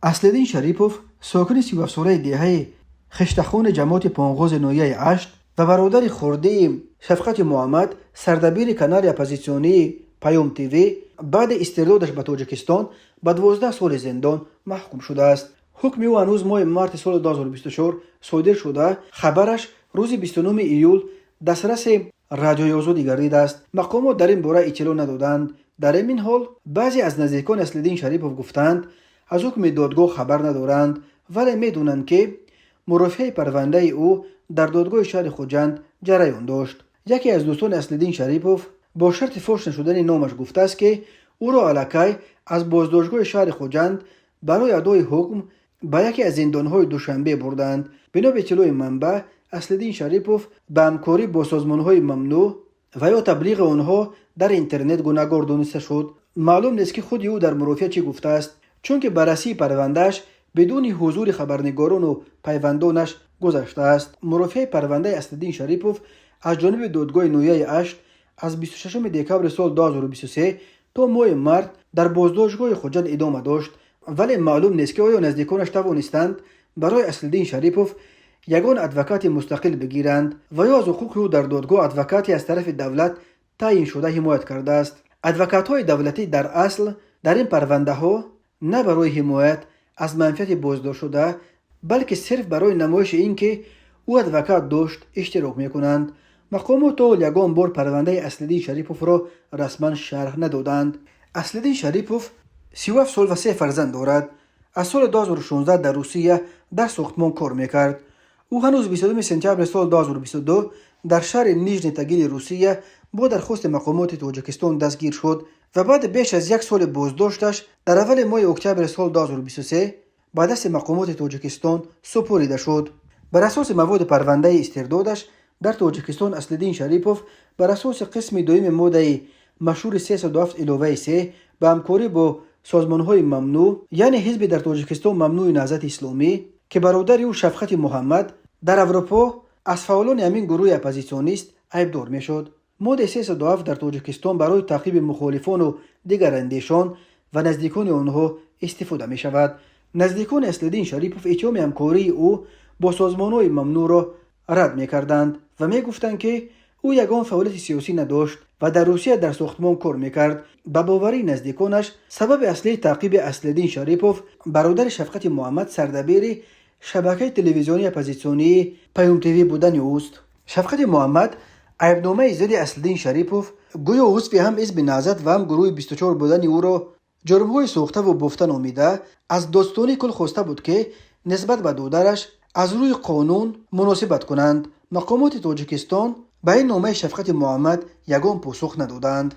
اصلدین شریپوف ساکن 37 ساله دهه خشتخون جماعت پانغاز نویه 8 و برادر خورده شفقت محمد سردبیر کانال اپوزیسیونی پیام تیوی بعد استردادش به تاجیکستان به 12 سال زندان محکوم شده است. حکم او هنوز ماه مارت سال 2024 صادر شده. خبرش روز 29 ایول دسترس رادیوی آزادی گردیده است. مقامات در این باره اطلاع ندادند. در این حال بعضی از نزدیکان اصلدین شریپوف گفتند از حکم دادگاه خبر ندارند، ولی میدونند که مرافعه پرونده او در دادگاه شهر خوجند جریان داشت. یکی از دوستان اصلدین شریپوف با شرط فاش نشدن نامش گفته است که او را الکی از بازداشتگاه شهر خوجند برای ادای حکم به یکی از زندانهای دوشنبه بردند. بنا به اطلاع منبع، اصلدین شریپوف به همکاری با سازمانهای ممنوع و یا تبلیغ آنها در اینترنت گناهکار دانسته شد. معلوم نیست که خود او در مرافعه چی گفته است، چون که بررسی پروندهش بدون حضور خبرنگاران و پیوندانش گذشته است. مرافعه پرونده اصلدین شریپوف از جانب دادگاه نویه 8 از 26 دکبر سال 2023 تا ماه مارت در بازداشتگاه خوجند ادامه داشت، ولی معلوم نیست که آیا نزدیکانش توانستند برای اصلدین شریپوف یگان ادوکات مستقل بگیرند و یا از حقوق او در دادگاه ادوکاتی از طرف دولت تعیین شده حمایت کرده است. ادوکات‌های دولتی در اصل در این پرونده ها نه برای حمایت از منفعت بازداشت شده، بلکه صرف برای نمایش این که او ادوکات داشت اشتراک میکنند. مقامات یگان بار پرونده اصلدین شریپوف را رسما شرح ندادند. اصلدین شریپوف 37 سال و 3 فرزند دارد. از سال 2016 در روسیه در ساختمان کار میکرد. او هنوز 22 سپتامبر سال 2022 در شهر نیژنی تاگیل روسیه با درخواست مقامات تاجیکستان دستگیر شد و بعد بیش از 1 سال بازداشتش در اول ماه اکتبر سال 2023 به دست مقامات تاجیکستان سپرده شد. بر اساس مواد پرونده استردادش در تاجیکستان، اصلدین شریپوف بر اساس قسم دوم ماده مشهور 307 علاوه 3 به همکاری با سازمانهای ممنوع، یعنی حزب در تاجیکستان ممنوع نهضت اسلامی که برادر او شفقت محمد در اروپا از فعالان همین گروه اپوزیسیونیست عیبدار میشد. ماده 307 در تاجیکستان برای تعقیب مخالفان و دیگر اندیشان و نزدیکان آنها استفاده می شود. نزدیکان اصلدین شریپوف اتهام همکاری او با سازمانهای ممنوع را رد می کردند و می گفتند که او یگان فعالیت سیاسی نداشت و در روسیه در ساختمان کار می کرد. به باوری نزدیکانش سبب اصلی تعقیب اصلدین شریپوف برادر شفقت محمد سردبیر شبکه تلویزیونی اپوزیسیونی پیام تیوی بودن اوست. شفقت محمد عیبنامه ضد اصلدین شریپوف گویا عضو هم حزب نهضت و هم گروه 24 بودن او را جرم‌های ساخته و بافته نامیده از دادستانی کل خواسته بود که نسبت به دادرش از روی قانون مناسبت کنند. مقامات تاجیکستان به این نامه شفقت محمد یگان پاسخ ندادند.